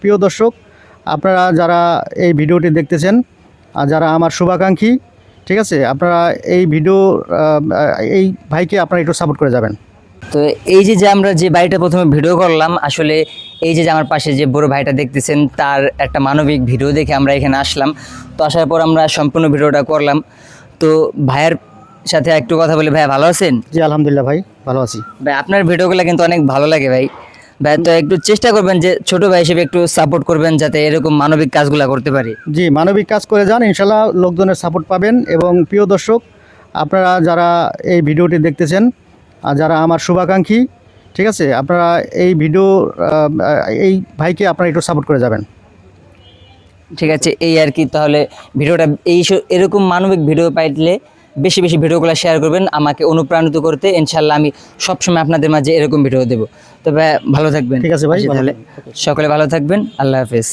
প্রিয় দর্শক, আপনারা যারা এই ভিডিওটি দেখতেছেন আর যারা আমার শুভাকাঙ্ক্ষী, ঠিক আছে, আপনারা এই ভিডিও এই ভাইকে আপনারা একটু সাপোর্ট করে যাবেন। তো এই যে আমরা যে বাড়িটা প্রথমে ভিডিও করলাম, আসলে এই যে আমার পাশে যে বড় ভাইটা দেখতেছেন তার একটা মানবিক ভিডিও দেখে আমরা এখানে আসলাম। তো আসার পর আমরা সম্পূর্ণ ভিডিওটা করলাম। তো ভাইয়ের সাথে একটু কথা বলি। ভাই ভালো আছেন? জি আলহামদুলিল্লাহ ভাই, ভালো আছি। ভাই আপনার ভিডিওগুলো কিন্তু অনেক ভালো লাগে ভাই। ভাই তো একটু চেষ্টা করবেন যে ছোট ভাই হিসেবে একটু সাপোর্ট করবেন যাতে এরকম মানবিক কাজগুলো করতে পারি। জি, মানবিক কাজ করে যান, ইনশাল্লাহ লোকজনের সাপোর্ট পাবেন। এবং প্রিয় দর্শক, আপনারা যারা এই ভিডিওটি দেখতেছেন আর যারা আমার শুভাকাঙ্ক্ষী, ঠিক আছে, আপনারা এই ভিডিও এই ভাইকে আপনারা একটু সাপোর্ট করে যাবেন। ঠিক আছে, এই আর কি। তাহলে ভিডিওটা এরকম মানবিক ভিডিও পাইলে বেশি বেশি ভিডিওগুলো শেয়ার করবেন আমাকে অনুপ্রাণিত করতে। ইনশাল্লাহ আমি সবসময় আপনাদের মাঝে এরকম ভিডিও দেবো। তবে ভালো থাকবেন। ঠিক আছে ভাই, তাহলে সকলে ভালো থাকবেন। আল্লাহ হাফেজ।